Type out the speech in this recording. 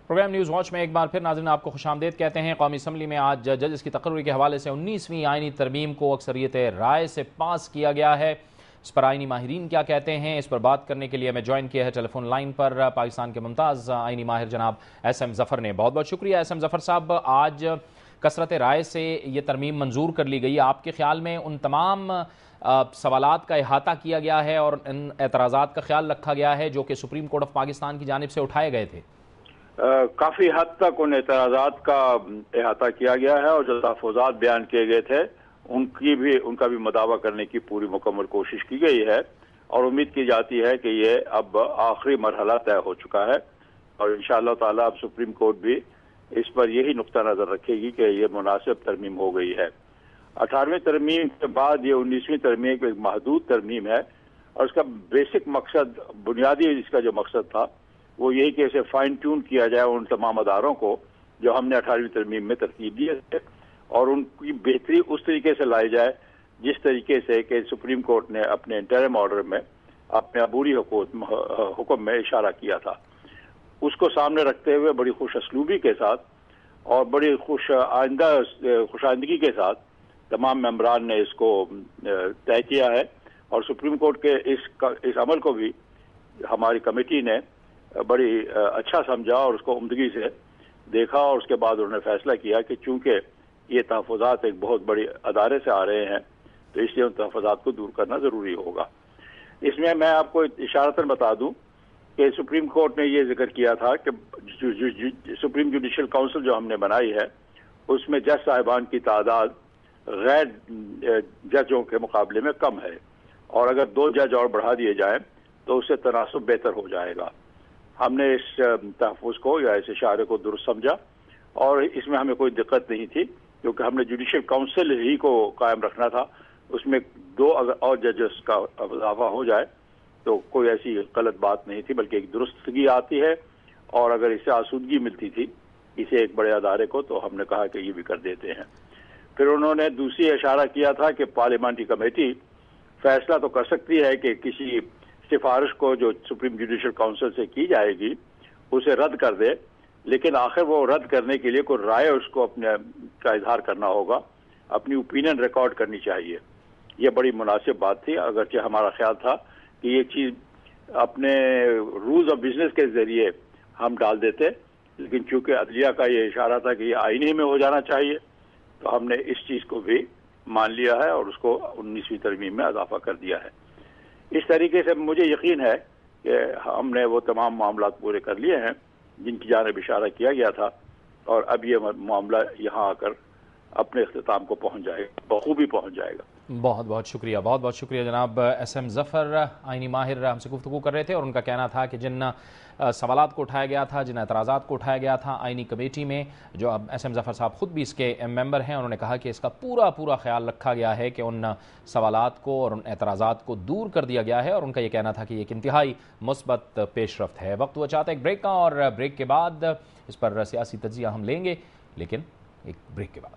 Programme news watch میں ایک بار پھر ناظرین آپ کو خوش آمدید کہتے ہیں۔ قومی اسمبلی میں آج ججز کی تقرری کے حوالے سے 19ویں آئینی ترمیم کو اکثریت رائے سے پاس کیا گیا ہے۔ اس پر آئینی ماہرین کیا کہتے ہیں، اس پر بات کرنے کے لیے میں جوائن کیا ہے ٹیلی فون لائن پر پاکستان کے ممتاز آئینی ماہر جناب ایس ایم ظفر نے۔ بہت بہت شکریہ ایس ایم ظفر صاحب۔ آج کثرت رائے سے یہ ترمیم منظور کر لی گئی، آپ کے خیال میں ان تمام سوالات کا احاطہ کیا گیا ہے اور ان اعتراضات کا خیال رکھا گیا ہے جو کہ سپریم کورٹ آف پاکستان کی جانب سے اٹھائے گئے تھے؟ کافی حد تک ان اعتراضات کا احاطہ کیا گیا ہے اور جو تحفظات بیان کیے گئے تھے ان کا بھی مداوع کرنے کی پوری مکمل کوشش کی گئی ہے، اور امید کی جاتی ہے کہ یہ اب آخری مرحلہ طے ہو چکا ہے، اور انشاءاللہ تعالی اب سپریم کورٹ بھی اس پر یہی نقطہ نظر رکھے گی کہ یہ مناسب ترمیم ہو گئی ہے۔ 18ویں ترمیم کے بعد یہ 19ویں ترمیم ایک محدود ترمیم ہے، اور اس کا بیسک مقصد، بنیادی اس کا جو مقصد تھا وہ یہی کہ اسے فائن ٹیون کیا جائے ان تمام اداروں کو جو ہم نے 18ویں ترمیم میں ترتیب دیے تھے، اور ان کی بہتری اس طریقے سے لائی جائے جس طریقے سے کہ سپریم کورٹ نے اپنے انٹرم آرڈر میں اپنے عبوری حکم میں اشارہ کیا تھا، اس کو سامنے رکھتے ہوئے بڑی خوش اسلوبی کے ساتھ اور بڑی خوش آئندگی کے ساتھ تمام ممبران نے اس کو طے کیا ہے، اور سپریم کورٹ کے اس عمل کو بھی ہماری کمیٹی نے بڑی اچھا سمجھا اور اس کو عمدگی سے دیکھا، اور اس کے بعد انہوں نے فیصلہ کیا کہ چونکہ یہ تحفظات ایک بہت بڑی ادارے سے آ رہے ہیں تو اس لیے ان تحفظات کو دور کرنا ضروری ہوگا۔ اس میں آپ کو اشارتاً بتا دوں کہ سپریم کورٹ نے یہ ذکر کیا تھا کہ سپریم جوڈیشل کونسل جو ہم نے بنائی ہے اس میں جج صاحبان کی تعداد غیر ججوں کے مقابلے میں کم ہے، اور اگر 2 جج اور بڑھا دیے جائیں تو اس سے تناسب بہتر ہو جائے گا۔ ہم نے اس تحفظ کو یا اس اشارے کو درست سمجھا، اور اس میں ہمیں کوئی دقت نہیں تھی کیونکہ ہم نے جوڈیشل کونسل ہی کو قائم رکھنا تھا، اس میں 2 اور ججز کا اضافہ ہو جائے تو کوئی ایسی غلط بات نہیں تھی، بلکہ ایک درستگی آتی ہے، اور اگر اس سے آسودگی ملتی تھی اسے ایک بڑے ادارے کو تو ہم نے کہا کہ یہ بھی کر دیتے ہیں۔ پھر انہوں نے دوسری اشارہ کیا تھا کہ پارلیمانری کمیٹی فیصلہ تو کر سکتی ہے کہ کسی سفارش کو جو سپریم جوڈیشل کونسل سے کی جائے گی اسے رد کر دے، لیکن آخر وہ رد کرنے کے لیے کوئی رائے اس کو اپنے کا اظہار کرنا ہوگا، اپنی اوپینین ریکارڈ کرنی چاہیے۔ یہ بڑی مناسب بات تھی، اگرچہ ہمارا خیال تھا کہ یہ چیز اپنے رولز آف بزنس کے ذریعے ہم ڈال دیتے، لیکن چونکہ عدلیہ کا یہ اشارہ تھا کہ یہ آئینی میں ہو جانا چاہیے تو ہم نے اس چیز کو بھی مان لیا ہے اور اس کو 19ویں ترمیم میں اضافہ کر دیا ہے۔ اس طریقے سے مجھے یقین ہے کہ ہم نے وہ تمام معاملات پورے کر لیے ہیں جن کی جانب اشارہ کیا گیا تھا، اور اب یہ معاملہ یہاں آ کر اپنے اختتام کو پہنچ جائے گا، بخوبی پہنچ جائے گا۔ بہت بہت شکریہ، بہت بہت شکریہ جناب ایس ایم ظفر، آئینی ماہر ہم سے گفتگو کر رہے تھے، اور ان کا کہنا تھا کہ جن سوالات کو اٹھایا گیا تھا، جن اعتراضات کو اٹھایا گیا تھا آئینی کمیٹی میں، جو اب ایس ایم ظفر صاحب خود بھی اس کے ممبر ہیں، انہوں نے کہا کہ اس کا پورا خیال رکھا گیا ہے کہ ان سوالات کو اور ان اعتراضات کو دور کر دیا گیا ہے، اور ان کا یہ کہنا تھا کہ یہ ایک انتہائی مثبت پیش رفت ہے۔ وقت ہوا چاہتا ہے ایک بریک کا، اور بریک کے بعد اس پر سیاسی تجزیہ ہم لیں گے، لیکن ایک بریک کے بعد۔